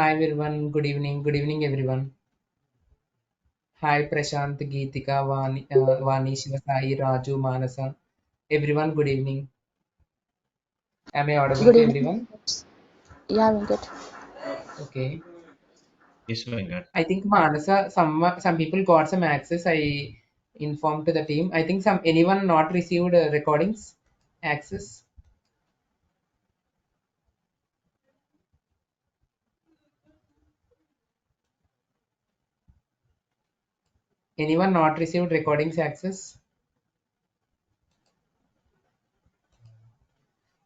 Hi everyone, good evening. Good evening everyone. Hi Prashant, Geetika, Vani, Shivasai, Raju, Manasa. Everyone, good evening. Am I audible Good to evening. everyone? Yeah, Venkat. Okay. Yes, Venkat. I think Manasa, some people got some access. I informed to the team. I think some anyone not received recordings access. Anyone not received recordings access?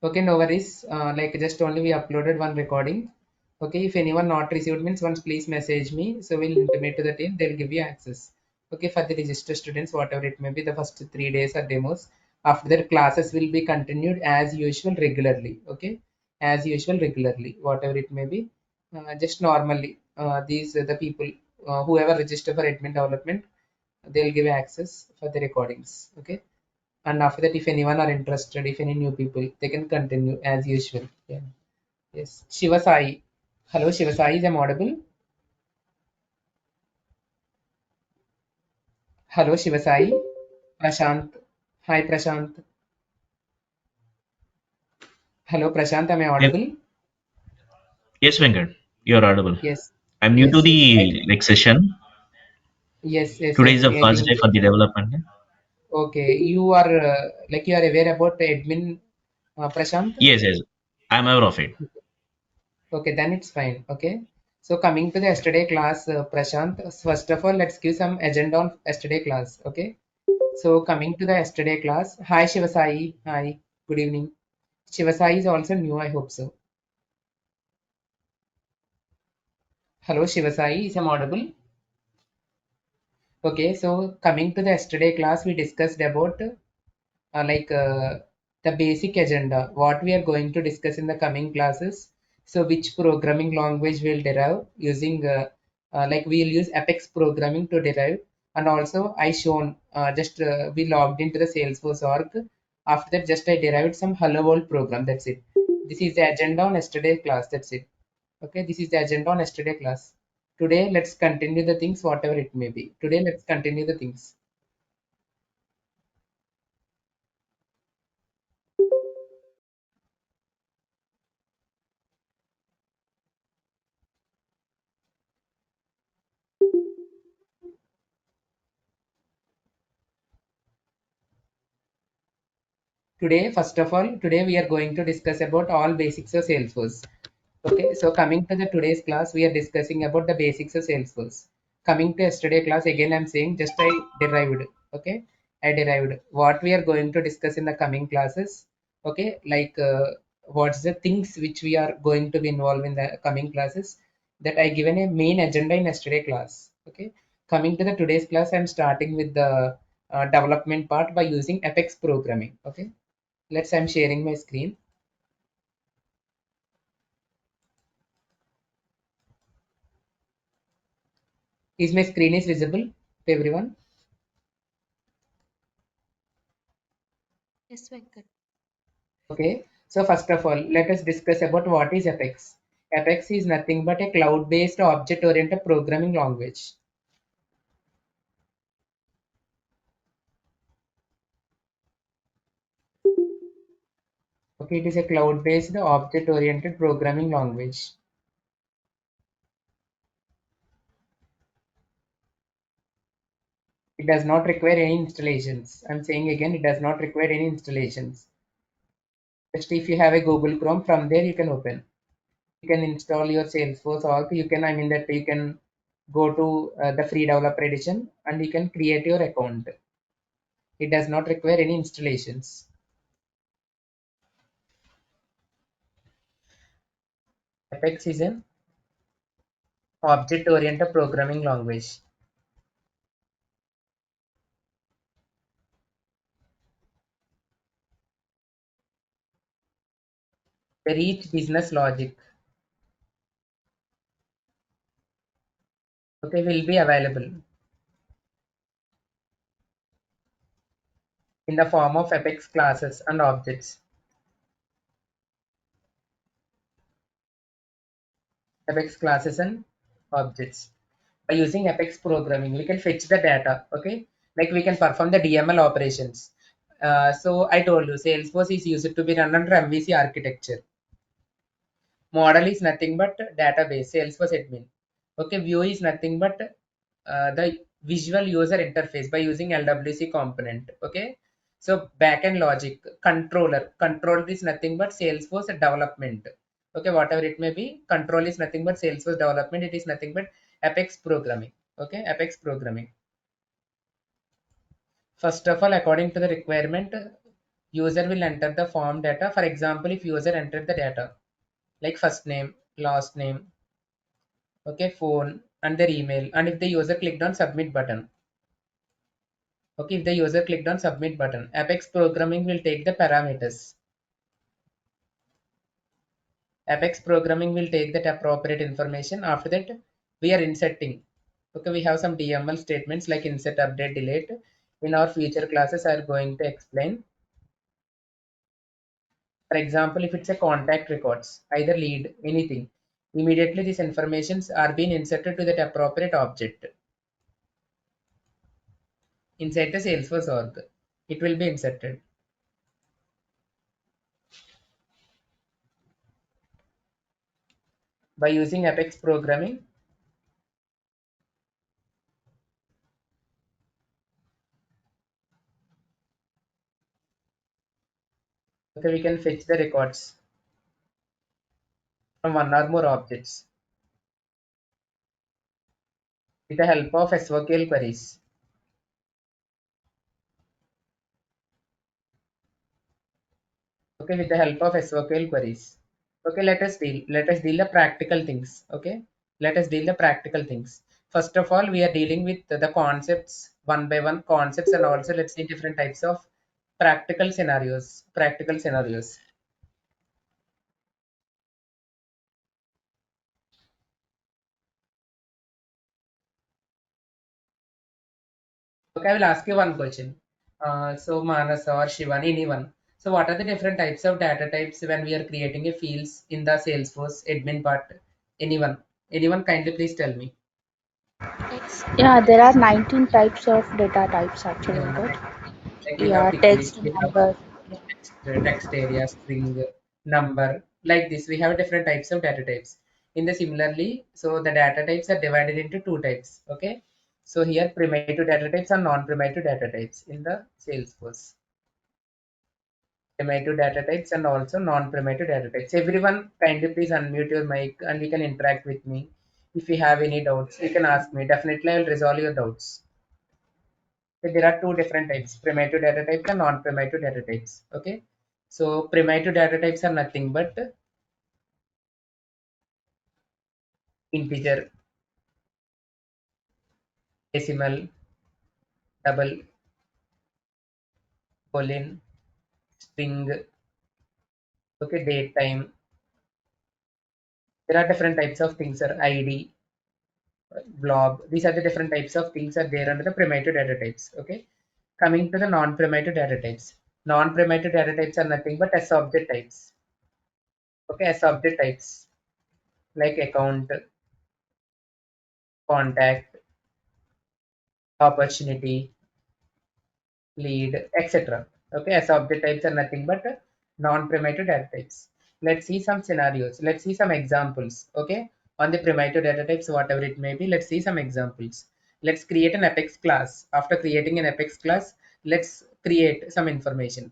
Okay, no worries. Like just only we uploaded one recording. Okay, if anyone not received means once please message me. So we'll intimate to the team. They'll give you access. Okay, for the registered students, whatever it may be, the first 3 days are demos. After that, classes will be continued as usual regularly. Okay, as usual regularly, whatever it may be. Just normally, these are the people whoever register for admin development, they'll give access for the recordings. Okay, and after that, if anyone are interested, if any new people, they can continue as usual. Yeah. Yes. Shiva Sai. Hello, Shiva Sai. Is I'm audible? Hello, Shiva Sai. Prashant. Hi, Prashant. Hello, Prashant. Am I Yes, audible? yes, Venkat. You're audible. Yes. I'm new to Yes. Yes. the session. Yes. Yes. Today is Yes. the I first day think. for the development. Okay. You are like you are aware about the admin, Prashant? Yes, yes. I'm aware of it. Okay, then it's fine. Okay. So coming to the yesterday class, Prashant, first of all, let's give some agenda on yesterday class. Okay. So coming to the yesterday class, hi Shivasai, hi, good evening. Shivasai is also new, I hope so. Hello Shivasai, is I'm audible? Okay, so coming to the yesterday class, we discussed about like the basic agenda, what we are going to discuss in the coming classes. So which programming language we'll derive using like we'll use Apex programming to derive, and also I shown just we logged into the Salesforce org. After that, just I derived some Hello World program. That's it. This is the agenda on yesterday class. That's it. Okay, this is the agenda on yesterday class. Today, let's continue the things, whatever it may be. Today, let's continue the things. Today, first of all, today we are going to discuss about all basics of Salesforce. Okay, so coming to the today's class, we are discussing about the basics of Salesforce. Coming to yesterday class, again I'm saying just I derived. Okay, I derived what we are going to discuss in the coming classes. Okay, like what's the things which we are going to be involved in the coming classes. That I given a main agenda in yesterday class. Okay, coming to the today's class, I'm starting with the development part by using Apex programming. Okay, I'm sharing my screen. Is my screen is visible to everyone? Yes, Venkat. Okay. So first of all, let us discuss about what is Apex. Apex is nothing but a cloud-based object-oriented programming language. Okay, it is a cloud-based object-oriented programming language. It does not require any installations. I'm saying again, it does not require any installations. Just if you have a Google Chrome, from there you can open. You can install your Salesforce or you can, I mean that you can go to the free developer edition and you can create your account. It does not require any installations. Apex is an object-oriented programming language. Where each business logic, okay, will be available in the form of Apex classes and objects. Apex classes and objects. By using Apex programming, we can fetch the data. Okay, like we can perform the DML operations. So I told you, Salesforce is used to be run under MVC architecture. Model is nothing but database, Salesforce admin. Okay, view is nothing but the visual user interface by using LWC component. Okay, so backend logic, control is nothing but Salesforce development. Okay, whatever it may be, control is nothing but Salesforce development. It is nothing but Apex programming. Okay, Apex programming. First of all, according to the requirement, user will enter the form data. For example, if user entered the data like first name, last name, okay, phone, and their email, and if the user clicked on submit button, okay, if the user clicked on submit button, Apex programming will take the parameters. Apex programming will take that appropriate information. After that, we are inserting. Okay, we have some DML statements like insert, update, delete. In our future classes, I are going to explain. For example, if it's a contact records, either lead, anything, immediately these informations are being inserted to that appropriate object inside the Salesforce org. It will be inserted by using Apex programming. Okay, we can fetch the records from one or more objects with the help of SOQL queries. Okay, with the help of SOQL queries. Okay, let us deal the practical things. Okay, let us deal the practical things. First of all, we are dealing with the concepts one by one concepts, and also let's see different types of practical scenarios. Practical scenarios. Okay, I will ask you one question. So Manas or Shivan, anyone. So what are the different types of data types when we are creating a fields in the Salesforce admin part? Anyone? Anyone kindly please tell me. Yeah, there are 19 types of data types actually, Yeah, right? like we have Yeah, tick list, text, we have number. text area, string, number. Like this, we have different types of data types. In the similarly, so the data types are divided into two types. Okay. So here primitive data types and non-primitive data types in the Salesforce. Primitive data types and also non-primitive data types. Everyone kindly please unmute your mic and you can interact with me. If you have any doubts, you can ask me. Definitely I will resolve your doubts. Okay, there are two different types, primitive data types and non-primitive data types. Okay. So primitive data types are nothing but integer, decimal, double, boolean, string, okay, date, time. There are different types of things, sir. ID, blob. These are the different types of things are there under the primitive data types. Okay. Coming to the non-primitive data types. Non-primitive data types are nothing but as object types. Okay, as object types like account, contact, opportunity, lead, etc. Okay, as object types are nothing but non-primitive data types. Let's see some scenarios. Let's see some examples. Okay, on the primitive data types, whatever it may be, let's see some examples. Let's create an Apex class. After creating an Apex class, let's create some information.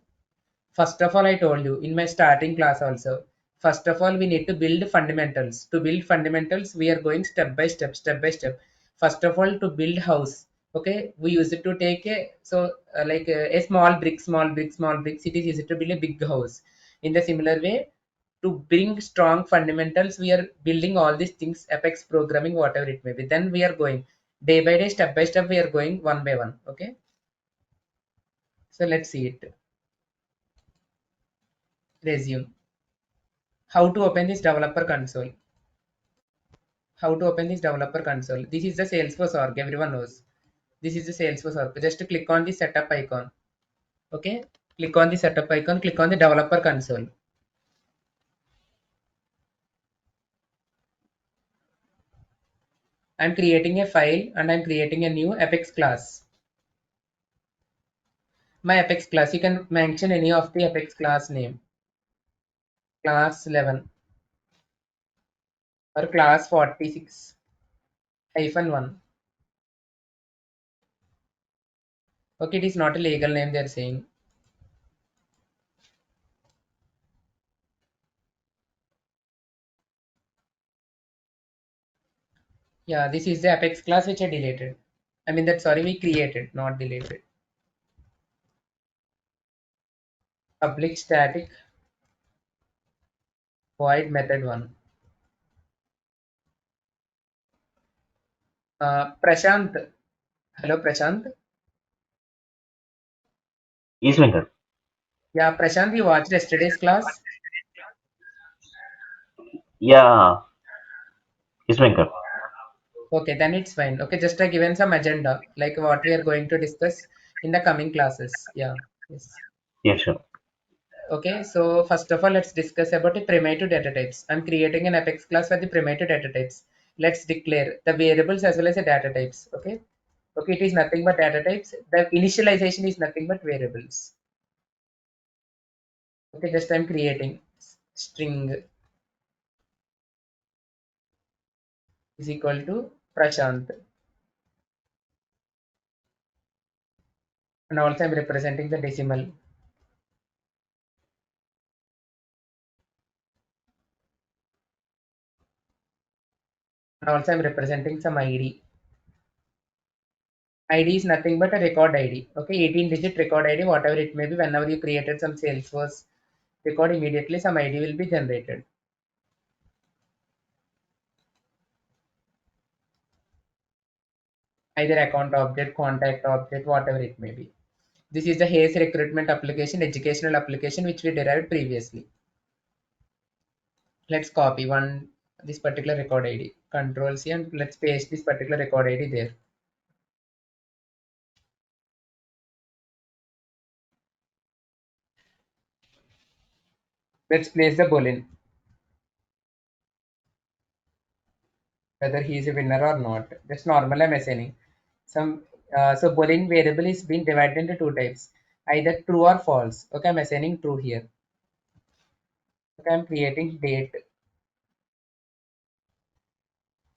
First of all, I told you in my starting class also. First of all, we need to build fundamentals. To build fundamentals, we are going step by step, step by step. First of all, to build house. Okay, we use it to take a like a small brick, small brick, small bricks. It is easy to build a big house. In the similar way, to bring strong fundamentals, we are building all these things, Apex programming, whatever it may be. Then we are going day by day, step by step. We are going one by one. Okay, so let's see it. Resume. How to open this developer console? How to open this developer console? This is the Salesforce org. Everyone knows. This is the Salesforce org. Just click on the setup icon. Okay. Click on the setup icon. Click on the developer console. I'm creating a file and I'm creating a new Apex class. My Apex class, you can mention any of the Apex class name, class 11 or class 46 hyphen 1. Okay, it is not a legal name they're saying. Yeah, this is the Apex class which I deleted. I mean that, sorry, we created, not deleted. Public static void method 1. Prashant. Hello, Prashant. Yes, Venkat. Yeah, Prashant, you watched yesterday's class? Yeah. Yes, Venkat. Okay, then it's fine. Okay, just I given some agenda, like what we are going to discuss in the coming classes. Yeah, yes. Yeah, sure. Okay, so first of all, let's discuss about the primitive data types. I'm creating an Apex class for the primitive data types. Let's declare the variables as well as the data types. Okay, okay, it is nothing but data types. The initialization is nothing but variables. Okay, just I'm creating string is equal to Prashant, and also I'm representing the decimal, and also I'm representing some ID. ID is nothing but a record ID. Okay, 18-digit record ID, whatever it may be. Whenever you created some Salesforce record, immediately some ID will be generated. Either account object, contact object, whatever it may be. This is the Hayes recruitment application, educational application, which we derived previously. Let's copy this particular record ID. Control C and let's paste this particular record ID there. Let's place the boolean, whether he is a winner or not. Just normal I'm assigning. So boolean variable is being divided into two types, either true or false. Okay, I'm assigning true here. Okay, I'm creating date,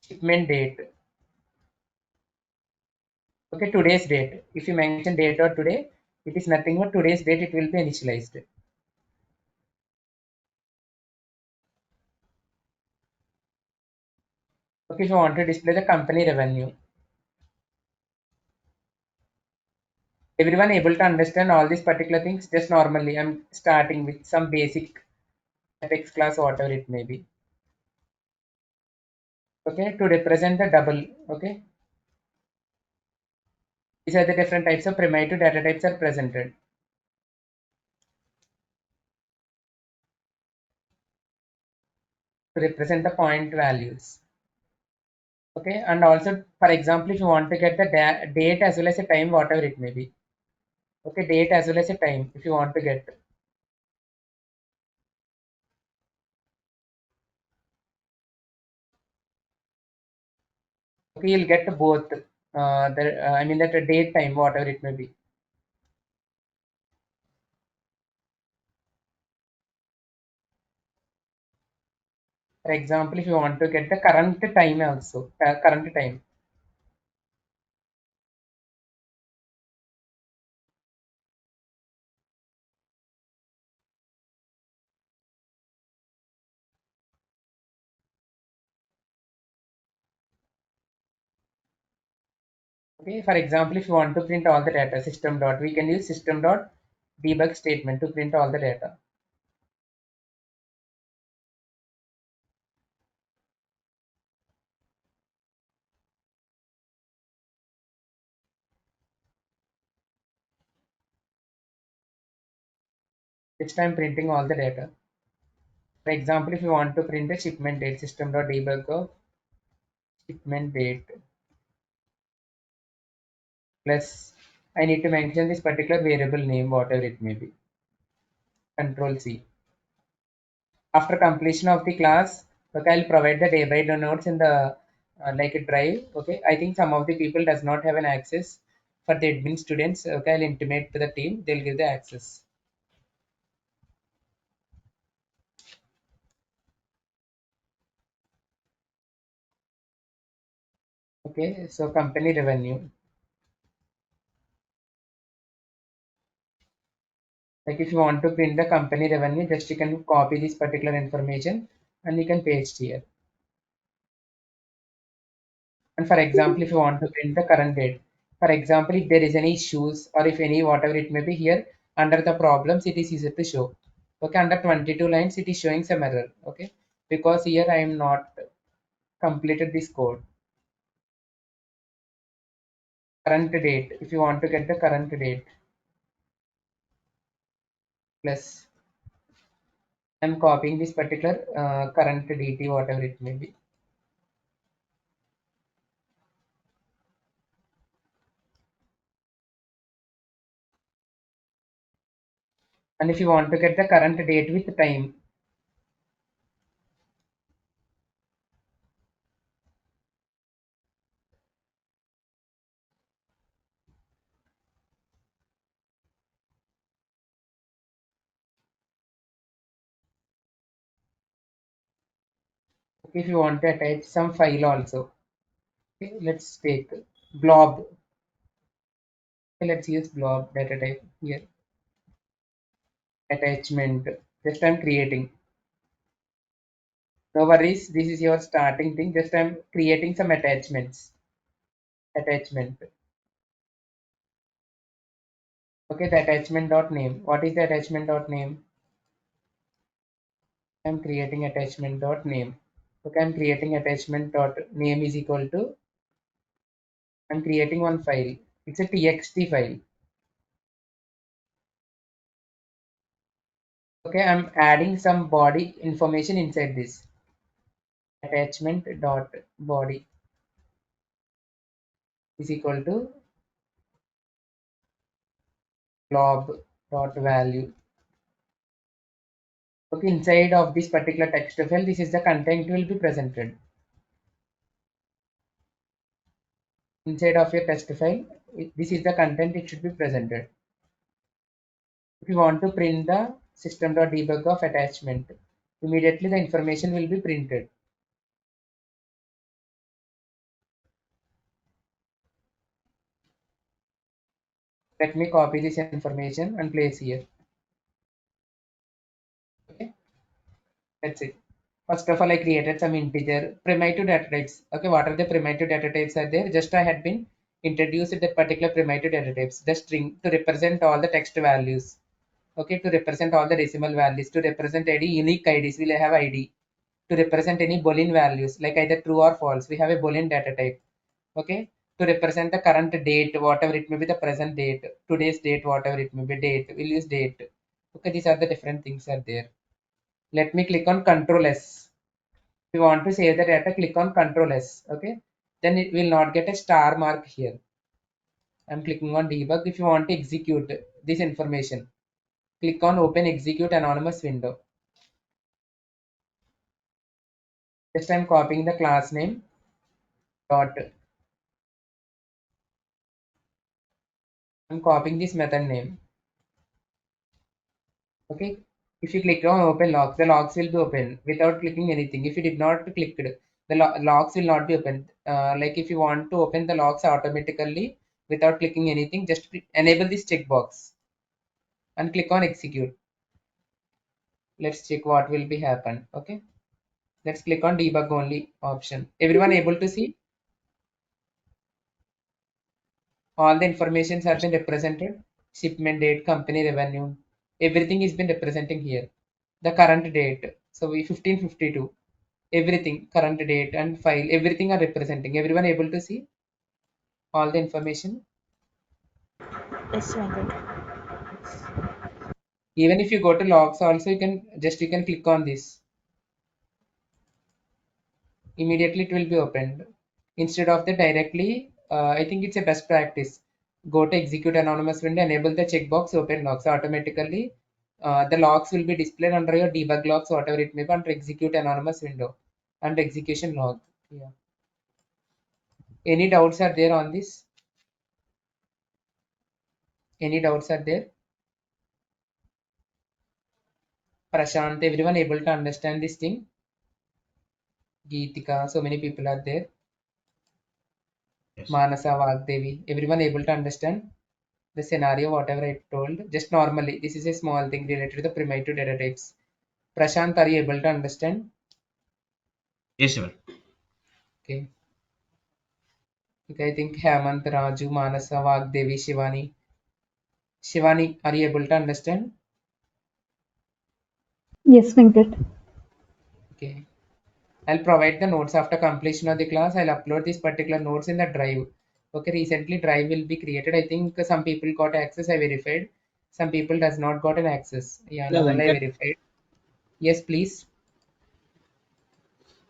shipment date. Okay, today's date. If you mention date or today, it is nothing but today's date. It will be initialized. Okay, if you want to display the company revenue, everyone able to understand all these particular things. Just normally, I'm starting with some basic Apex class, whatever it may be. Okay, to represent the double. Okay, these are the different types of primitive data types are presented to represent the point values. Okay, and also, for example, if you want to get the date as well as a time, whatever it may be. Okay, date as well as a time, if you want to get. Okay, you'll get both. I mean that date time, whatever it may be. For example, if you want to get the current time also, current time. Okay, for example, if you want to print all the data, system dot, we can use system dot debug statement to print all the data. This time printing all the data. For example, if you want to print a shipment date, system dot debug of shipment date plus I need to mention this particular variable name, whatever it may be. Control C. After completion of the class, okay, I'll provide the day by day notes in the like a drive. Okay, I think some of the people does not have an access for the admin students. Okay, I'll intimate to the team, they'll give the access. Okay, so company revenue. Like if you want to print the company revenue, just you can copy this particular information and you can paste here. And for example, if you want to print the current date, for example, if there is any issues or if any whatever it may be here under the problems, it is easy to show. Okay, under 22 lines, it is showing some error. Okay, because here I am not completed this code. Current date, if you want to get the current date, plus I'm copying this particular current DT, whatever it may be. And if you want to get the current date with time, if you want to attach some file also, okay, let's take blob. Okay, let's use blob data type here. Attachment. Just I'm creating. No worries, this is your starting thing. Just I'm creating some attachments. Attachment. Okay, the attachment dot name. What is the attachment dot name? I'm creating attachment dot name. Okay, I'm creating attachment dot name is equal to, I'm creating one file. It's a txt file. Okay, I'm adding some body information inside this. Attachment dot body is equal to blob dot value. Okay, inside of this particular text file, this is the content will be presented. Inside of your text file, this is the content it should be presented. If you want to print the system.debug of attachment, immediately the information will be printed. Let me copy this information and place here. Okay, that's it. First of all, I created some integer primitive data types. Okay, what are the primitive data types are there? Just I had been introduced that particular primitive data types, the string to represent all the text values. Okay, to represent all the decimal values, to represent any unique IDs, we'll have ID. To represent any Boolean values, like either true or false, we have a Boolean data type. Okay, to represent the current date, whatever it may be, the present date, today's date, whatever it may be, date, we'll use date. Okay, these are the different things are there. Let me click on Control S. If you want to save the data, click on Control S. Okay, then it will not get a star mark here. I'm clicking on debug. If you want to execute this information, click on Open Execute Anonymous window. Just I'm copying the class name dot. I'm copying this method name. Okay. If you click on open logs, the logs will be open without clicking anything. If you did not click it, the logs will not be open. Like if you want to open the logs automatically without clicking anything, just enable this checkbox and click on execute. Let's check what will be happen. Okay. Let's click on debug only option. Everyone able to see all the informations have been represented. Shipment date, company revenue, everything is been representing here. The current date, so we 1552, everything current date and file, everything are representing. Everyone able to see all the information. Yes, Venkat. Even if you go to logs also, you can click on this, immediately it will be opened instead of the directly. I think it's a best practice. Go to execute anonymous window, enable the checkbox, open logs automatically. The logs will be displayed under your debug logs, whatever it may be, under execute anonymous window and execution log. Yeah. Any doubts are there on this? Any doubts are there? Prashant, everyone able to understand this thing? Geetika, so many people are there. Yes. Manasa, Vagdevi, everyone able to understand the scenario, whatever I told? Just normally, this is a small thing related to the primitive data types. Prashant, are you able to understand? Yes, sir. Okay. Okay, I think Hemant, Raju, Manasa, Vagdevi, Shivani. Shivani, are you able to understand? Yes, Venkat. Okay. I'll provide the notes after completion of the class. I'll upload these particular notes in the drive. Okay, recently drive will be created. I think some people got access, I verified. Some people does not got an access. Yeah, Yeah, now only I Venkat. verified. Yes, please.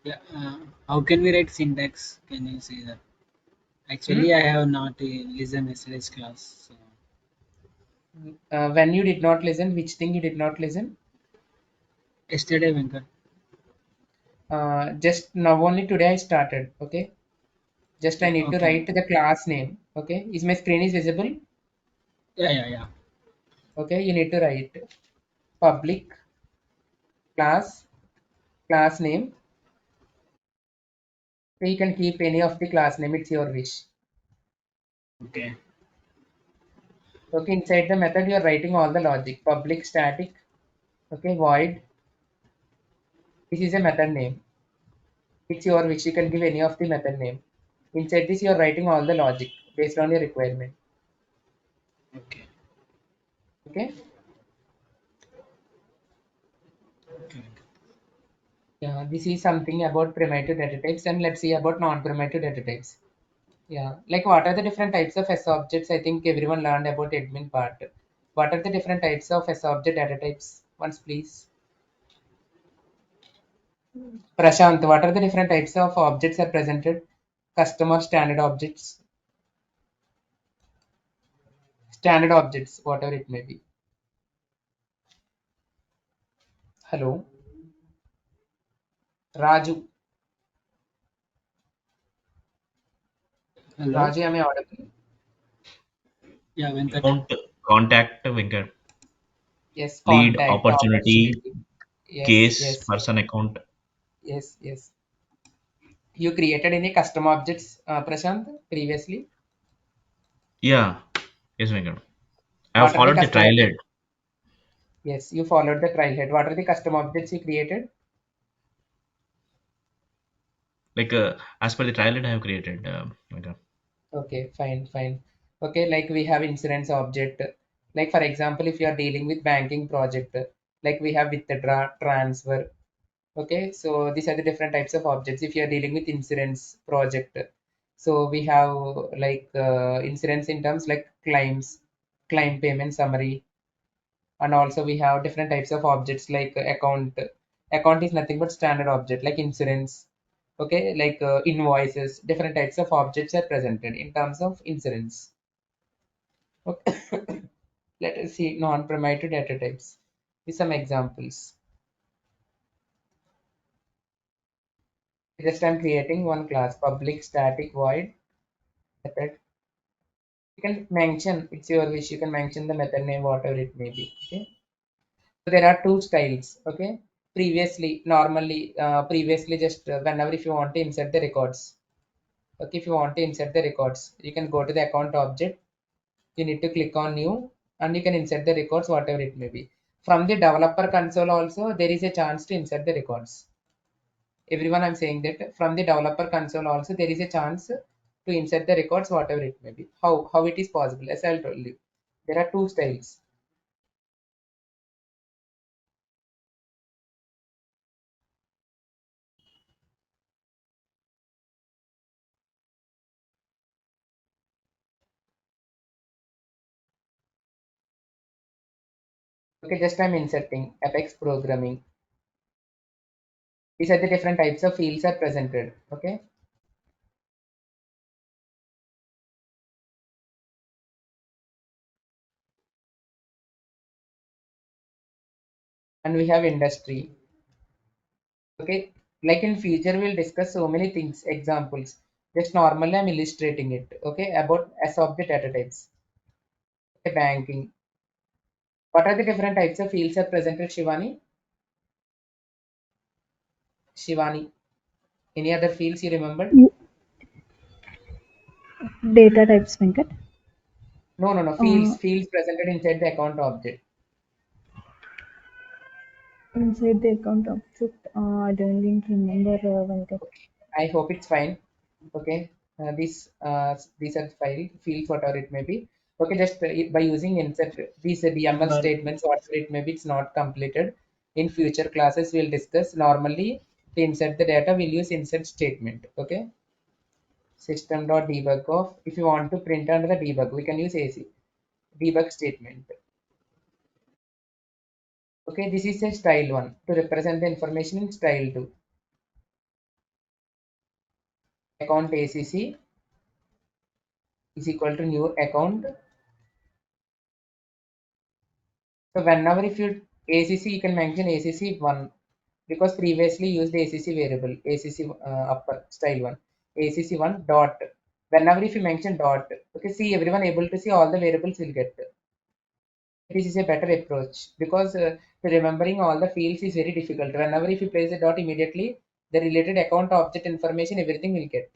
Yeah, how can we write syntax? Can you say that? Hmm? Actually, I have not listened yesterday's class. So When you did not listen, which thing you did not listen? yesterday, Venkat. Just now only today I started. Okay. Just I Yeah, need to okay. write the class name. Okay. Is my screen is visible? Yeah, yeah, yeah. Okay. You need to write public class, class name. So you can keep any of the class name. It's your wish. Okay, Okay. Inside the method, you are writing all the logic. Public static. Okay. Void. This is a method name. It's your wish. You can give any of the method name. Inside this, you are writing all the logic based on your requirement. okay, Okay. okay, Venkat. Yeah. This is something about primitive data types, and let's see about non-primitive data types. Yeah, like what are the different types of S objects? I think everyone learned about admin part. What are the different types of S object data types? Once, please. Prashant, what are the different types of objects are presented? Customer standard objects, standard objects, whatever it may be. Hello, Raju. Hello. Raju, am I audible? Yeah, Venkat. Account, contact, Venkat. Yes, Lead, contact, opportunity, opportunity. Yes, case, yes, person account. yes, yes. You created any custom objects, Prashant, previously? Yeah. Yes, Venkat. I have What are the followed the custom trial objects? head. Yes, you followed the trailhead. What are the custom objects you created? Like as per the trial head I have created. Venkat. Okay, fine, fine. Okay, like we have insurance object. Like for example, if you are dealing with banking project, like we have withdraw, transfer. Okay, so these are the different types of objects. If you are dealing with insurance project, so we have like insurance in terms like claims, claim payment summary, and also we have different types of objects like account. Account is nothing but standard object like insurance. Okay, like invoices, different types of objects are presented in terms of insurance. Okay. Let us see non-primitive data types with some examples. Just I'm creating one class, public static void method. You can mention, it's your wish, you can mention the method name, whatever it may be. Okay. So there are two styles. Okay. Previously, just whenever if you want to insert the records. Okay, if you want to insert the records, you can go to the account object. You need to click on new, and you can insert the records, whatever it may be. From the developer console also, there is a chance to insert the records. Everyone, I'm saying that from the developer console also, there is a chance to insert the records, whatever it may be. How it is possible? As I told you, there are two styles. Okay, just I'm inserting Apex programming. These are the different types of fields are presented. Okay, and we have industry. Okay, like in future we'll discuss so many things, examples. Just normally I'm illustrating it. Okay, about S object data types. Okay, banking. What are the different types of fields are presented, Shivani? Shivani. Any other fields you remembered? Y- Data types, Venkat. No, no, no. Uh, Fields presented inside the account object. Inside the account object, I don't even remember, Venkat. Okay. I hope it's fine. Okay. These are fields, whatever it may be. Okay, just by using insert these DML Number. statements, whatever it may be, it's not completed. In future classes, we'll discuss. Normally, to insert the data, we'll use insert statement. Okay. System.debug of, if you want to print under the debug, we can use AC debug statement. Okay, this is a style one to represent the information in style two. Account ACC is equal to new account. So whenever if you ACC, you can mention ACC one because previously used ACC variable ACC upper style one ACC one dot. Whenever if you mention dot, okay, see everyone able to see all the variables will get. This is a better approach because remembering all the fields is very difficult. Whenever if you place a dot immediately, the related account object information everything will get.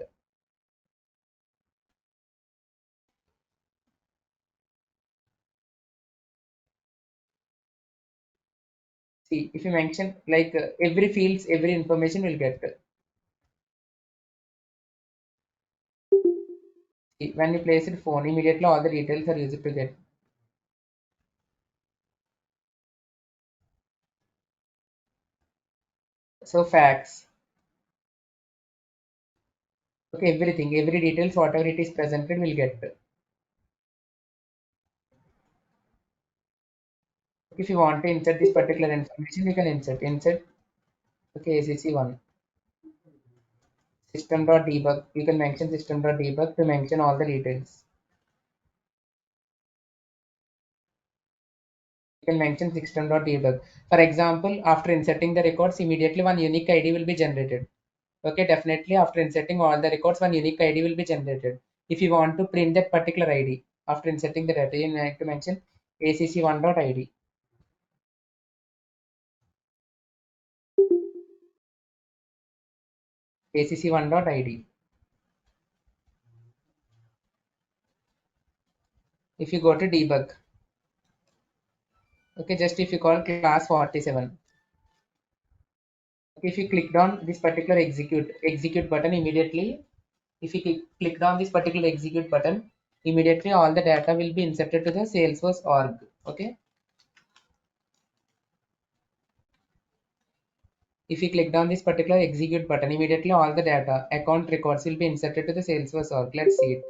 See, if you mention like every fields, every information will get. See, when you place it phone, immediately all the details are used to get. So facts, okay, everything, every details, whatever it is presented will get. If you want to insert this particular information, you can insert. Okay, ACC one system.debug. You can mention system.debug to mention all the details. You can mention system.debug. For example, after inserting the records, immediately one unique ID will be generated. Okay, definitely after inserting all the records, one unique ID will be generated. If you want to print that particular ID after inserting the data, you need to mention acc1.id. acc1.id. If you go to debug, okay, just if you call class 47, okay, if you clicked on this particular execute button immediately, if you clicked on this particular execute button, immediately all the data will be inserted to the Salesforce org. Okay, if you clicked on this particular execute button, immediately all the data account records will be inserted to the Salesforce org. Let's see it.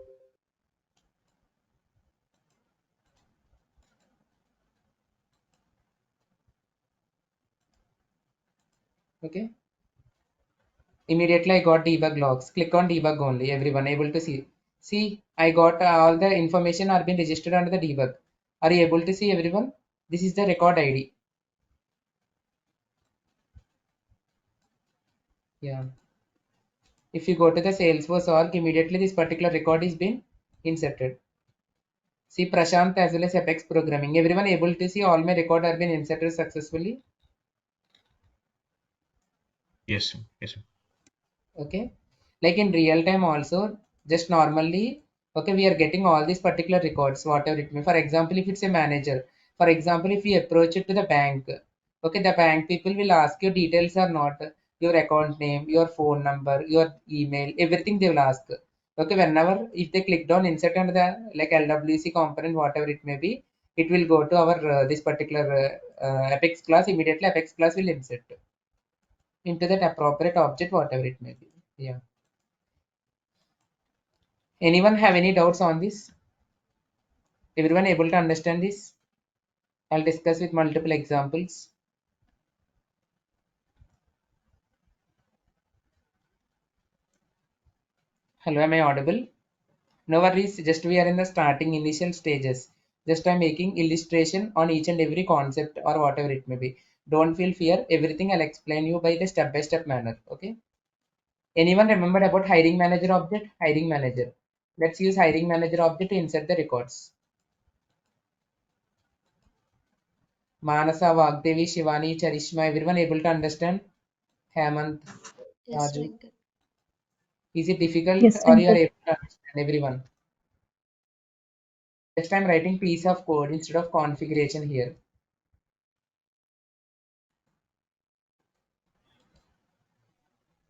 Okay, immediately I got debug logs. Click on debug only. Everyone able to see. See, I got all the information are being registered under the debug. Are you able to see everyone? This is the record ID. Yeah. If you go to the Salesforce org, immediately this particular record is being inserted. See Prashant as well as Apex programming. Everyone able to see all my record are been inserted successfully. Yes, yes. Okay, like in real time also, just normally, okay, we are getting all these particular records whatever it may. For example, if it's a manager, for example, if we approach it to the bank, okay, the bank people will ask you details or not, your account name, your phone number, your email, everything they will ask. Okay, whenever if they clicked on insert under the like LWC component whatever it may be, it will go to our this particular apex class. Immediately apex class will insert into that appropriate object whatever it may be. Yeah. Anyone have any doubts on this? Everyone able to understand this? I'll discuss with multiple examples. Hello, am I audible? No worries, just we are in the starting initial stages. Just I'm making illustration on each and every concept or whatever it may be. Don't feel fear. Everything I'll explain you by the step by step manner. Okay. Anyone remembered about hiring manager object? Hiring manager. Let's use hiring manager object to insert the records. Manasa, Vagdevi, Shivani, Charishma, everyone able to understand? Hemant, Yes, Raju. Venkat. Is it difficult Yes, or you are Venkat. able to understand everyone? Just I'm writing piece of code instead of configuration here.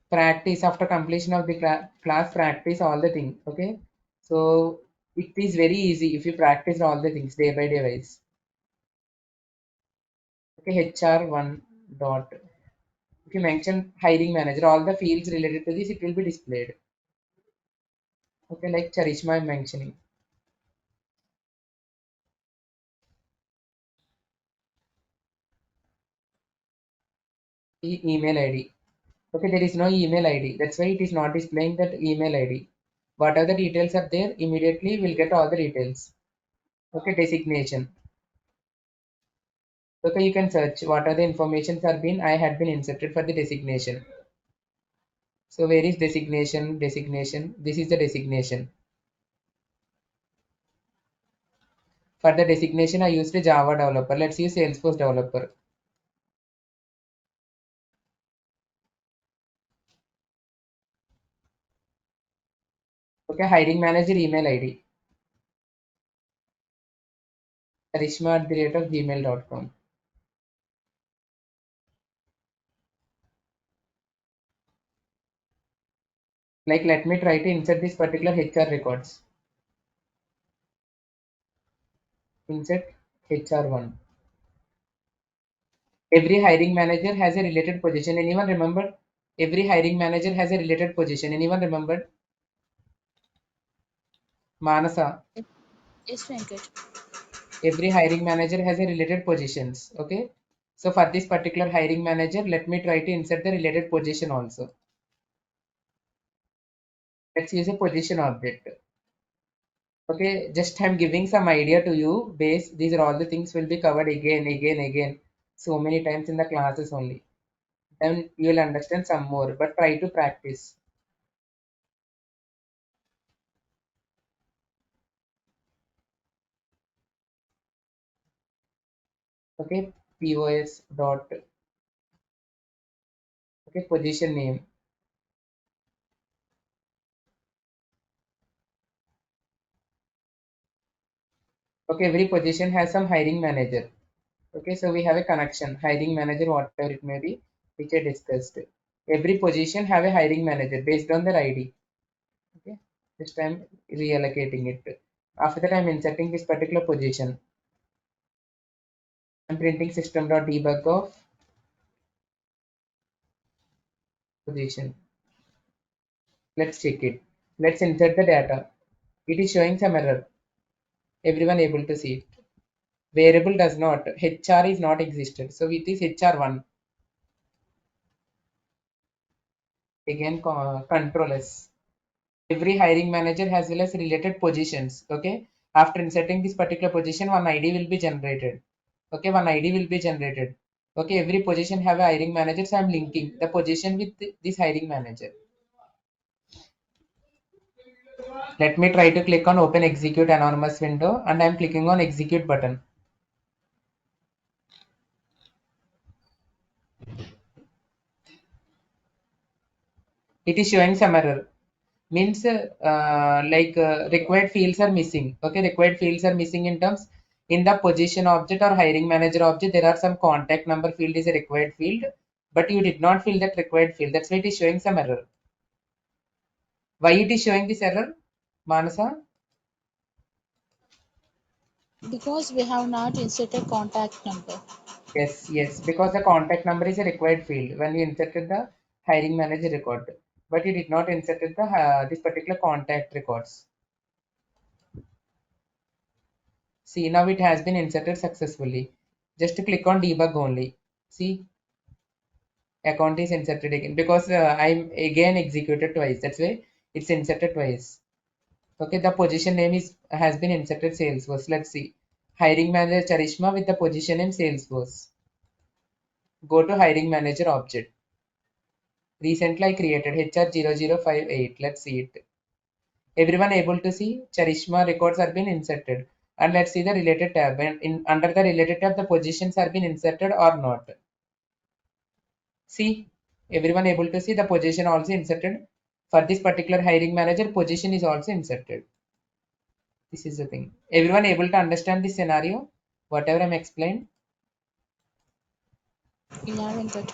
Practice after completion of the class, practice all the things. Okay. So it is very easy if you practice all the things day by day wise. Okay, HR1 dot. If you mention hiring manager, all the fields related to this, it will be displayed. Okay, like Charishma I'm mentioning. Email ID. Okay, there is no email ID. That's why it is not displaying that email ID. Whatever the details are there, immediately we'll get all the details. Okay, designation. Okay, you can search what are the informations are been I had been inserted for the designation. So where is designation? Designation. This is the designation. For the designation, I used a Java developer. Let's use Salesforce developer. Okay, hiring manager email ID. Karishma@gmail.com. Like let me try to insert this particular HR records. Insert HR1. Every hiring manager has a related position. Anyone remember? Every hiring manager has a related position. Anyone remembered? Manasa. Yes, Venkat. Every hiring manager has a related positions. Okay. So for this particular hiring manager, let me try to insert the related position also. Let's use a position object. Okay, just I'm giving some idea to you. Base, these are all the things will be covered again, so many times in the classes only. Then you will understand some more, but try to practice. Okay, POS dot, okay, position name. Okay, every position has some hiring manager. Okay, so we have a connection, hiring manager, whatever it may be, which I discussed. Every position have a hiring manager based on their ID. Okay, just I'm reallocating it. After that, I'm inserting this particular position. I'm printing system.debug of position. Let's check it. Let's insert the data. It is showing some error. Everyone able to see it. Variable does not. HR is not existed. So it is HR1. Again, control S. Every hiring manager has well as related positions. Okay. After inserting this particular position, one ID will be generated. Okay, one ID will be generated. Okay, every position have a hiring manager. So I'm linking the position with this hiring manager. Let me try to click on open execute anonymous window and I'm clicking on execute button. It is showing some error. Means required fields are missing. Okay, required fields are missing in terms in the position object or hiring manager object. There are some contact number field is a required field, but you did not fill that required field. That's why it is showing some error. Why it is showing this error, Manasa? Because we have not inserted contact number. Yes, because the contact number is a required field when we inserted the hiring manager record, but you did not inserted the this particular contact records. See, now it has been inserted successfully. Just to click on debug only. See, account is inserted again because I'm again executed twice. That's why it's inserted twice. Okay, the position name is has been inserted Salesforce. Let's see. Hiring manager Charishma with the position name Salesforce. Go to hiring manager object. Recently I created HR0058. Let's see it. Everyone able to see? Charishma records are been inserted. And let's see the related tab. And under the related tab, the positions are been inserted or not. See, everyone able to see the position also inserted. For this particular hiring manager, position is also inserted. This is the thing. Everyone able to understand this scenario? Whatever I'm explained. Yeah, Venkat.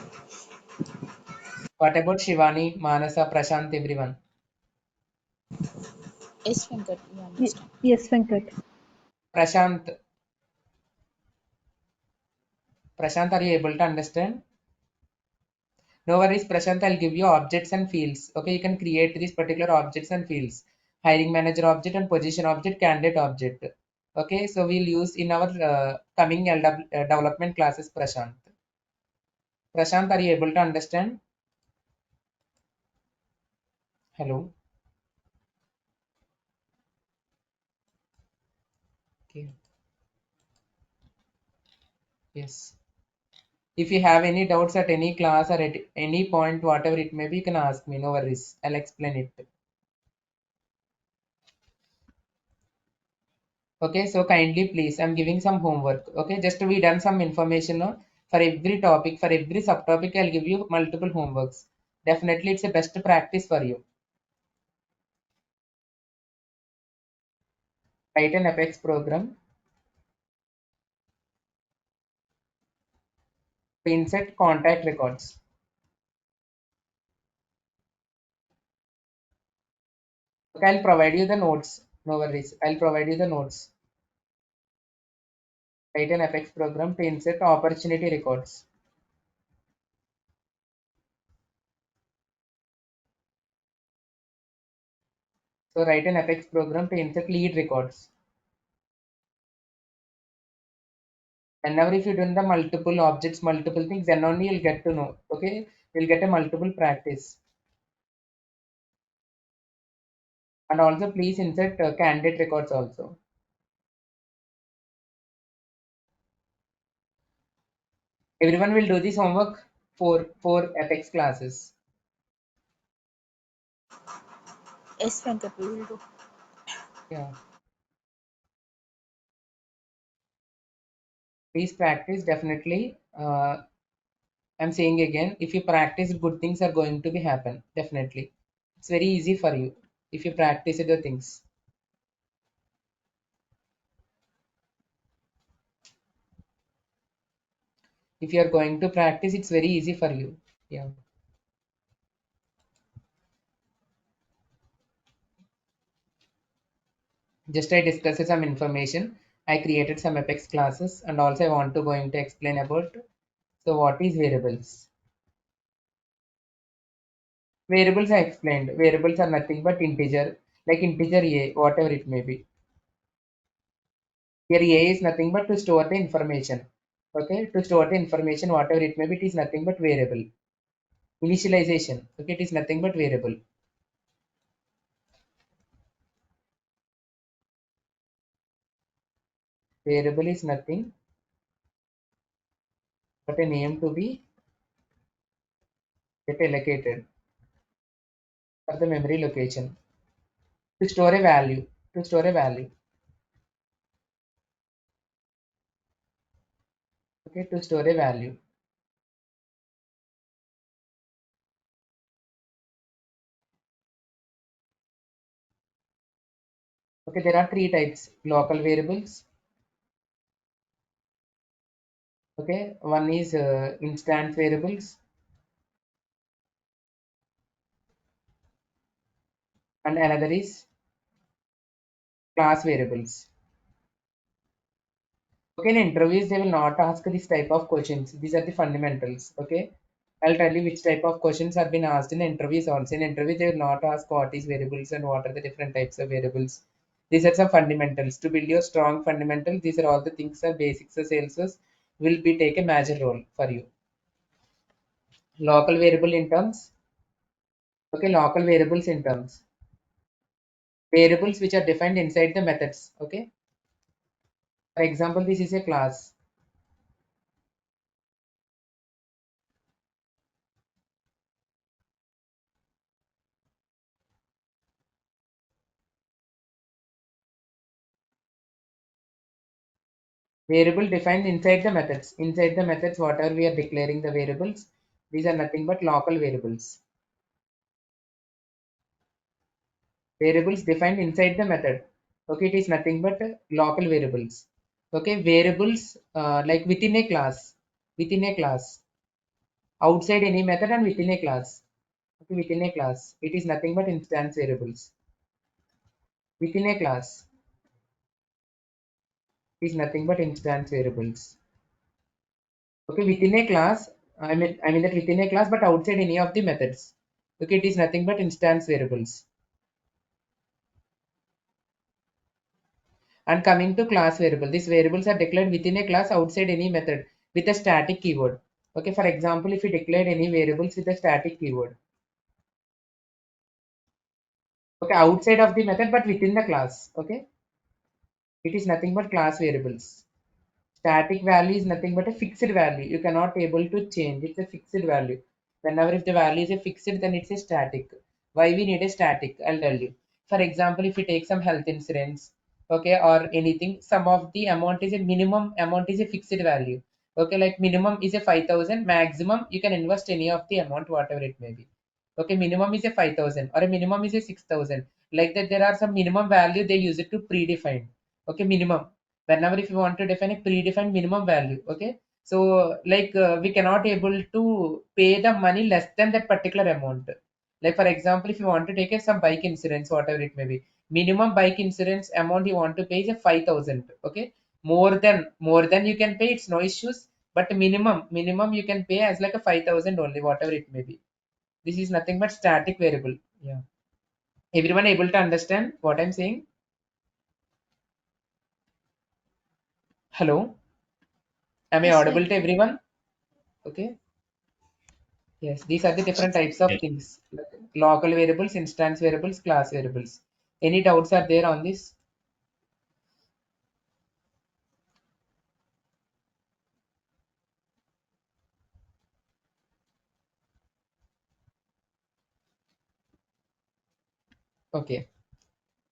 What about Shivani, Manasa, Prashant, everyone? Yes, Venkat, we understand. Yes, Venkat. Prashant, Prashant, are you able to understand? No worries, Prashant, I'll give you objects and fields. Okay, you can create these particular objects and fields. Hiring manager object and position object, candidate object. Okay, so we'll use in our coming development classes, Prashant. Prashant, are you able to understand? Hello. Okay. Yes. If you have any doubts at any class or at any point, whatever it may be, you can ask me. No worries. I'll explain it. Okay, so kindly please, I'm giving some homework. Okay, just we done some information no? For every topic, for every subtopic, I'll give you multiple homeworks. Definitely, it's a best practice for you. Write an Apex program to insert contact records. Okay, I'll provide you the notes. No worries, I'll provide you the notes. Write an Apex program to insert opportunity records. So write an Apex program to insert lead records. Whenever if you do the multiple objects, multiple things, then only you'll get to know. Okay, you'll get a multiple practice. And also please insert candidate records also. Everyone will do this homework for Apex classes. Yes, Venkat, we will do. Yeah, please practice definitely. I'm saying again, if you practice, good things are going to be happen. Definitely, it's very easy for you if you practice the things. If you are going to practice, it's very easy for you. Yeah. Just I discussed some information. I created some Apex classes and also I want to going to explain about so what is variables. Variables I explained. Variables are nothing but integer, like integer A, whatever it may be. Here A is nothing but to store the information. Okay, to store the information, whatever it may be, it is nothing but variable. Initialization. Okay, it is nothing but variable. Variable is nothing but a name to be get allocated for the memory location. To store a value. To store a value. Okay, to store a value. Okay, there are three types. Local variables. Okay, one is instance variables and another is class variables. Okay, in interviews, they will not ask this type of questions. These are the fundamentals. Okay, I'll tell you which type of questions have been asked in interviews also. In interviews, they will not ask what is variables and what are the different types of variables. These are some fundamentals. To build your strong fundamentals, these are all the things that basics of Salesforce will be take a major role for you. Local variable in terms. Okay, local variables in terms. Variables which are defined inside the methods. Okay, for example, this is a class. Variable defined inside the methods. Inside the methods, whatever we are declaring the variables, these are nothing but local variables. Variables defined inside the method. Okay, it is nothing but local variables. Okay, variables like within a class, within a class, outside any method and within a class. Okay, within a class, it is nothing but instance variables. Within a class, it is nothing but instance variables. Okay, within a class, I mean that within a class, but outside any of the methods. Okay, it is nothing but instance variables. And coming to class variable, these variables are declared within a class outside any method with a static keyword. Okay, for example, if we declare any variables with a static keyword, okay, outside of the method but within the class, okay, it is nothing but class variables. Static value is nothing but a fixed value. You cannot able to change. It's a fixed value. Whenever if the value is a fixed, then it's a static. Why we need a static? I'll tell you. For example, if we take some health insurance, okay, or anything, some of the amount is a minimum amount is a fixed value. Okay, like minimum is a 5,000, maximum you can invest any of the amount, whatever it may be. Okay, minimum is a 5,000 or a minimum is a 6,000. Like that, there are some minimum value they use it to predefine. Okay, minimum whenever if you want to define a predefined minimum value, okay, so like we cannot able to pay the money less than that particular amount. Like for example, if you want to take a, some bike insurance, whatever it may be, minimum bike insurance amount you want to pay is a 5,000. Okay, more than you can pay, it's no issues, but minimum you can pay as like a 5,000 only, whatever it may be. This is nothing but static variable. Yeah, everyone able to understand what I'm saying? Hello, am I Yes, sir. audible to everyone? Okay. Yes, these are the different types of Yeah. things. Like local variables, instance variables, class variables. Any doubts are there on this? Okay,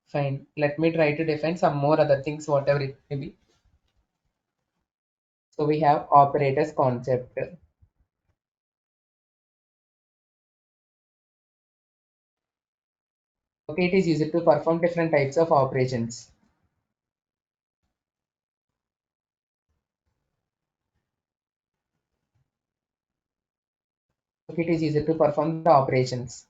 fine. Let me try to define some more other things, whatever it may be. So we have operators concept. Okay, it is used to perform different types of operations. Okay, it is used to perform the operations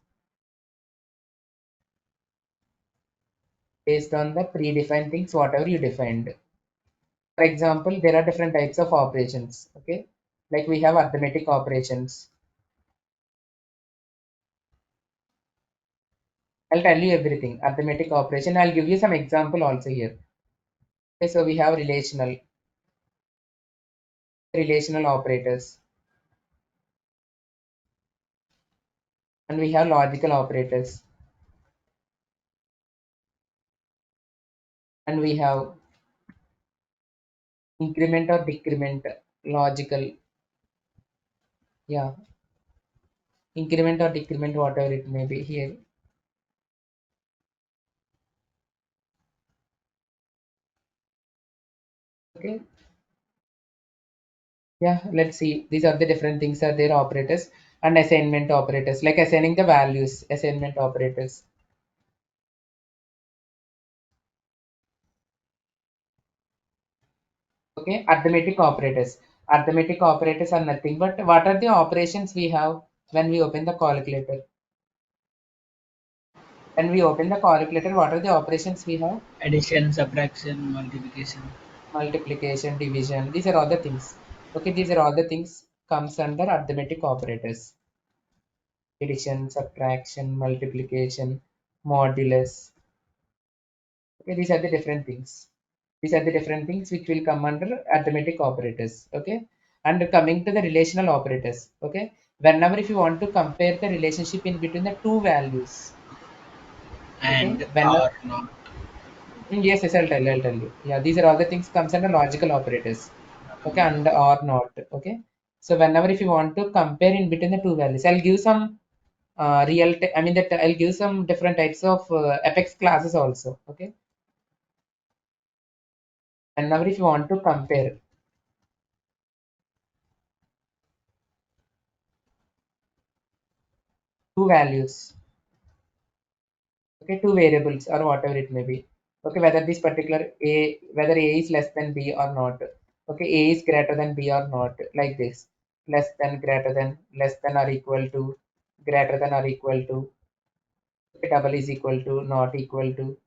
based on the predefined things, whatever you defined. For example, there are different types of operations. Okay, like we have arithmetic operations. I'll tell you everything. Arithmetic operation. I'll give you some example also here. Okay, so we have relational operators, and we have logical operators, and we have increment or decrement logical. Yeah, increment or decrement, whatever it may be here. Okay. Yeah, let's see. These are the different things are there operators and assignment operators, like assigning the values, assignment operators. Okay, arithmetic operators. Arithmetic operators are nothing but what are the operations we have when we open the calculator? When we open the calculator, what are the operations we have? Addition, subtraction, multiplication. Multiplication, division. These are all the things. Okay, these are all the things comes under arithmetic operators. Addition, subtraction, multiplication, modulus. Okay, these are the different things. These are the different things which will come under arithmetic operators. Okay, and coming to the relational operators. Okay, whenever if you want to compare the relationship in between the two values. Okay, And whenever or not. yes, yes, I'll tell you. Yeah, these are all the things comes under logical operators. Okay, and or not. Okay. So whenever if you want to compare in between the two values, I'll give some I mean that I'll give some different types of Apex classes also. Okay. And now if you want to compare two values, okay, two variables or whatever it may be, okay, whether this particular whether a is less than b or not, okay, a is greater than b or not, like this, less than, greater than, less than or equal to, greater than or equal to, okay, double is equal to, not equal to,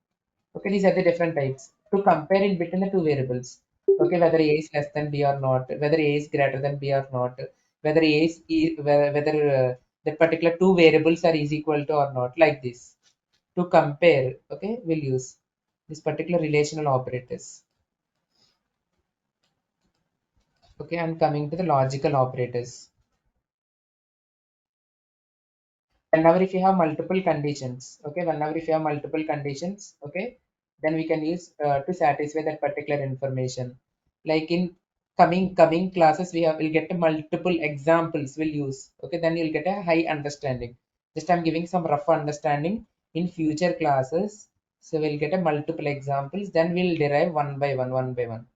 okay, these are the different types to compare in between the two variables, okay, whether a is less than b or not, whether a is greater than b or not, whether a is whether that particular two variables are is equal to or not, like this. To compare, okay, we'll use this particular relational operators. Okay, I'm coming to the logical operators. Whenever if you have multiple conditions, okay, whenever if you have multiple conditions, okay, then we can use to satisfy that particular information. Like in coming classes, we'll get a multiple examples we'll use. Okay, then you'll get a high understanding. Just I'm giving some rough understanding in future classes. So we'll get a multiple examples, then we'll derive one by one, one by one.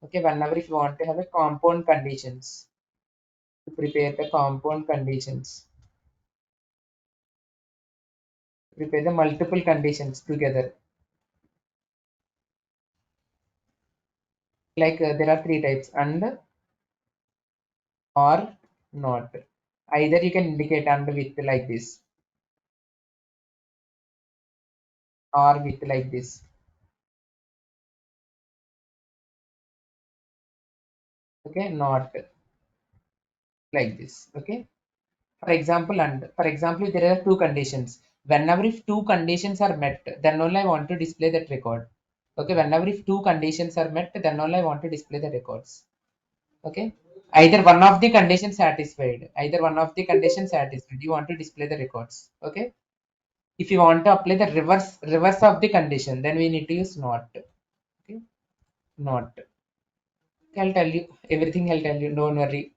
Okay, whenever if you want to have a compound conditions, to prepare the compound conditions, prepare the multiple conditions together. Like there are three types: and, or, not. Either you can indicate and with like this, or with like this. Okay, not like this. Okay. For example, and for example, if there are two conditions. Whenever if two conditions are met, then only I want to display that record. Okay, whenever if two conditions are met, then only I want to display the records. Okay, either one of the conditions satisfied, either one of the conditions satisfied, you want to display the records. Okay, if you want to apply the reverse of the condition, then we need to use not. Okay, not. I'll tell you everything. I'll tell you, don't worry.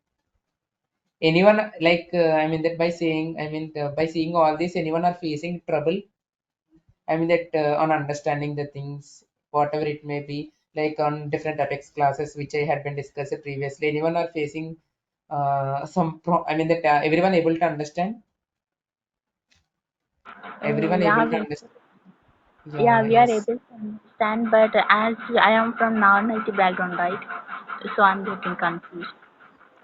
Anyone like I mean that by saying, I mean by seeing all this, anyone are facing trouble, I mean that on understanding the things, whatever it may be, like on different Apex classes which I had been discussed previously. Anyone are facing I mean that everyone able to understand. Everyone Yeah, able to understand. yeah, Yeah. we are Yes. able to understand, but as I am from non-IT background, right? So I'm getting confused.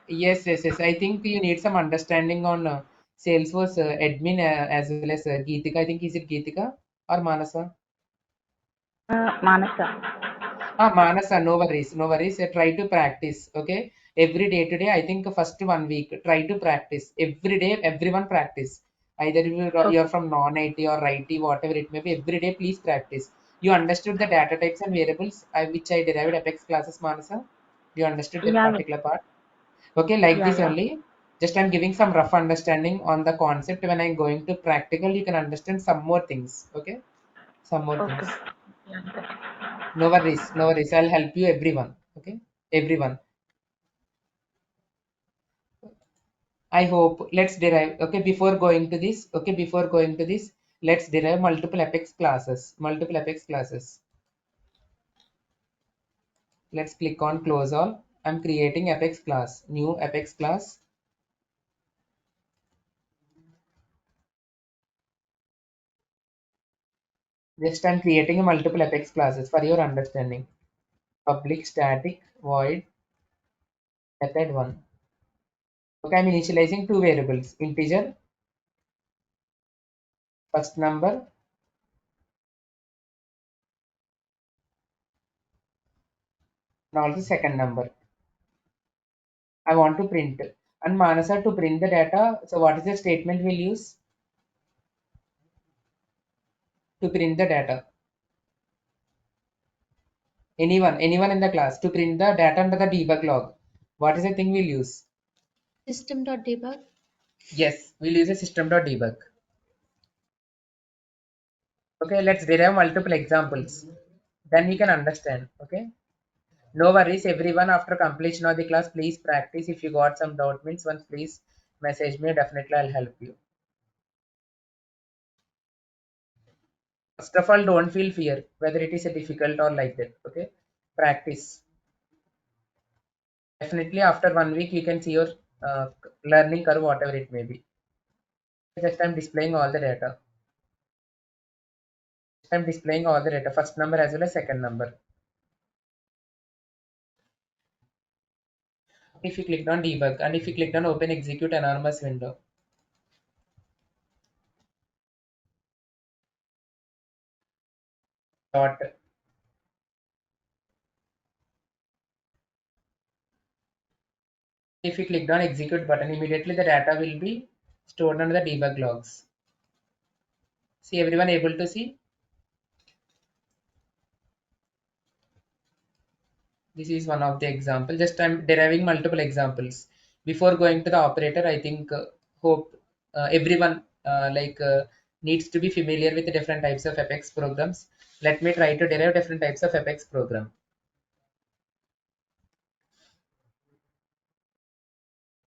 Yes. Yes. Yes. I think you need some understanding on Salesforce admin as well as Geetika. I think is it Geetika or Manasa? Manasa. Ah, Manasa, no worries, no worries. Try to practice, okay? Every day today, I think first 1 week, try to practice. Every day, everyone practice. Either you're Okay. from non-IT or IT, whatever it may be, every day, please practice. You understood the data types and variables which I derived Apex classes, Manasa? You understood that Yeah, particular part? Okay, like yeah, this yeah. only. Just I'm giving some rough understanding on the concept. When I'm going to practical, you can understand some more things, okay? Some more Okay. things. Yeah, okay. No worries, no worries. I'll help you, everyone. Okay, everyone. I hope. Let's derive. Okay, before going to this. Okay, before going to this, let's derive multiple Apex classes. Multiple Apex classes. Let's click on close all. I'm creating Apex class. New Apex class. Just I'm creating a multiple Apex classes for your understanding. Public static void method one. Okay, I'm initializing two variables: integer first number and also second number. I want to print. And Manasa, to print the data, so what is the statement we'll use to print the data? Anyone in the class to print the data under the debug log. What is the thing we'll use? System.debug. Yes, we'll use a system.debug. Okay, let's derive multiple examples. Then we can understand. Okay. No worries, everyone. After completion of the class, please practice. If you got some doubt, means once please message me. Definitely, I'll help you. First of all, don't feel fear whether it is a difficult or like that. Okay. Practice. Definitely after 1 week you can see your learning curve, whatever it may be. Just I'm displaying all the data. I'm displaying all the data, first number as well as second number. If you clicked on debug and if you clicked on open execute anonymous window, dot, if you clicked on execute button, immediately the data will be stored under the debug logs. See, everyone able to see? This is one of the example. Just I'm deriving multiple examples. Before going to the operator, I think hope everyone needs to be familiar with the different types of Apex programs. Let me try to derive different types of Apex program.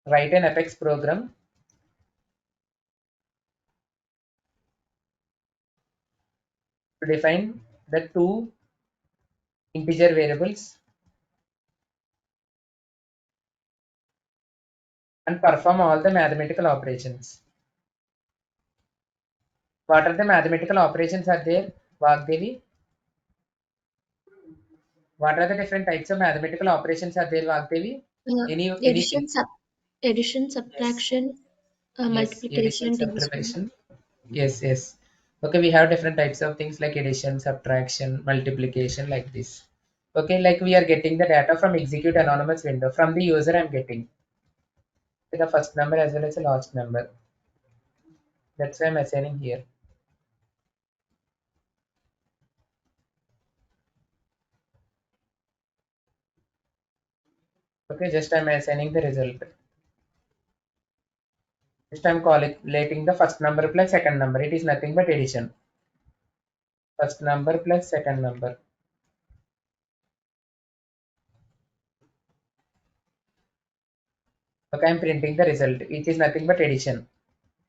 Write an Apex program to define the two integer variables and perform all the mathematical operations. What are the mathematical operations are there, Vagdevi? What are the different types of mathematical operations are there, Vagdevi? Uh, Anything? addition, Yes. subtraction, Yes, addition, multiplication, division. subtraction. Yes, yes. Okay, we have different types of things like addition, subtraction, multiplication, like this. Okay, like we are getting the data from execute anonymous window. From the user, I'm getting the first number as well as the last number. That's why I'm assigning here. Okay, just I'm assigning the result. Just I'm calculating the first number plus second number. It is nothing but addition. First number plus second number. Okay, I'm printing the result. It is nothing but addition.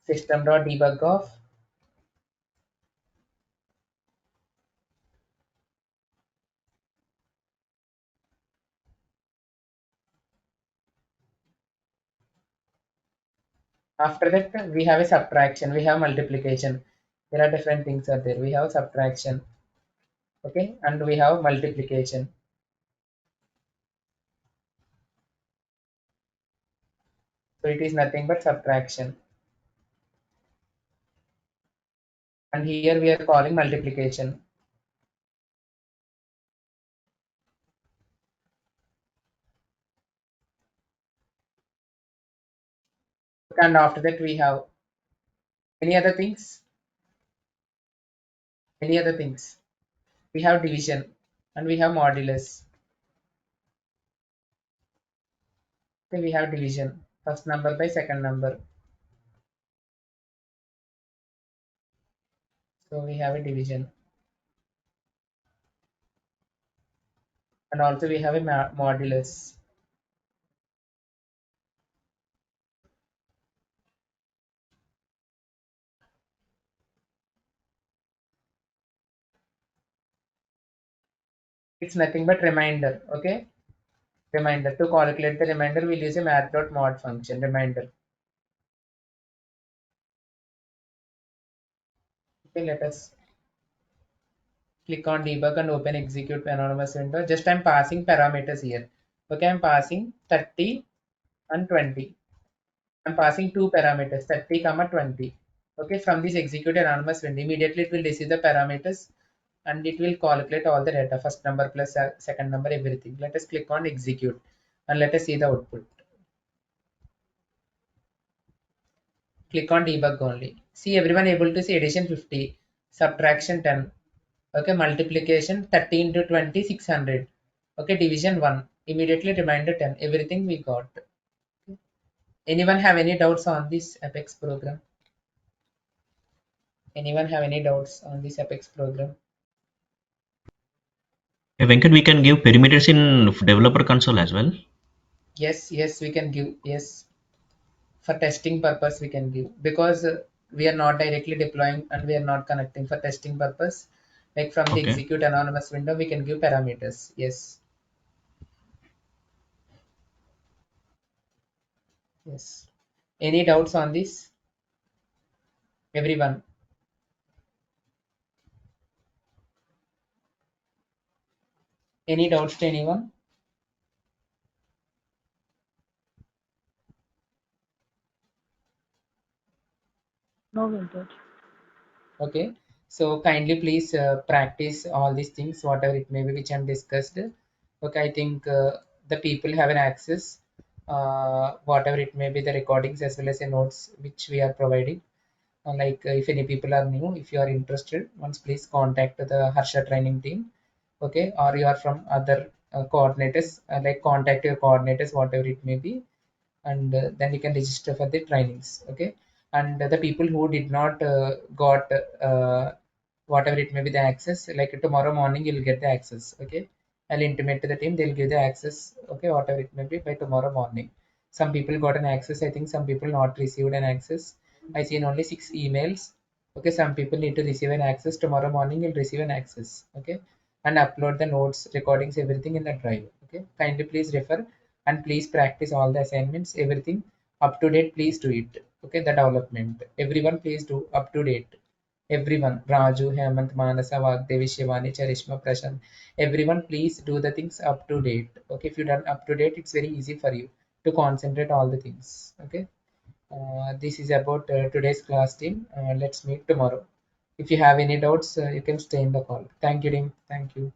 System.debug of. After that, we have a subtraction. We have multiplication. There are different things are there. We have subtraction. Okay, and we have multiplication. So it is nothing but subtraction. And here we are calling multiplication. And after that, we have any other things? Any other things? We have division and we have modulus. Okay, we have division. First number by second number. So we have a division. And also we have a modulus. It's nothing but remainder. Okay. Reminder. To calculate the remainder, we'll use a math.mod function. Reminder. Okay, let us click on debug and open execute anonymous window. Just I'm passing parameters here. Okay, I'm passing 30 and 20. I'm passing two parameters, 30 comma 20. Okay, from this execute anonymous window, immediately it will receive the parameters and it will calculate all the data, first number plus second number, everything. Let us click on execute and let us see the output. Click on debug only. See, everyone able to see addition 50, subtraction 10. Okay, multiplication 30 into 20, 600. Okay, division 1. Immediately reminder 10. Everything we got. Anyone have any doubts on this Apex program? Anyone have any doubts on this Apex program? Hey, Venkat, we can give perimeters in developer console as well. Yes, yes, we can give. Yes, for testing purpose we can give because we are not directly deploying and we are not connecting for testing purpose. Like from the Okay. execute anonymous window, we can give parameters. Yes. Yes. Any doubts on this? Everyone? Any doubts to anyone? No vintage. Okay. So kindly please practice all these things, whatever it may be, which I'm discussed. Okay, I think the people have an access, whatever it may be, the recordings as well as the notes which we are providing. If any people are new, if you are interested, once please contact the Harsha training team. Okay, or you are from other coordinators, like contact your coordinators, whatever it may be, and then you can register for the trainings. Okay, and the people who did not got whatever it may be the access, like tomorrow morning you'll get the access. Okay, I'll intimate to the team, they'll give the access. Okay, whatever it may be by tomorrow morning. Some people got an access, I think some people not received an access. I seen only 6 emails. Okay, some people need to receive an access. Tomorrow morning you'll receive an access. Okay, and upload the notes, recordings, everything in the drive. Okay, kindly please refer and please practice all the assignments, everything up to date. Please do it. Okay, the development. Everyone, please do up to date. Everyone, Raju, Hemant, Manasa, Vagdevi, Shivani, Charishma, Prashant. Everyone, please do the things up to date. Okay, if you done up to date, it's very easy for you to concentrate all the things. Okay. This is about today's class, team. Let's meet tomorrow. If you have any doubts, you can stay in the call. Thank you, team. Thank you.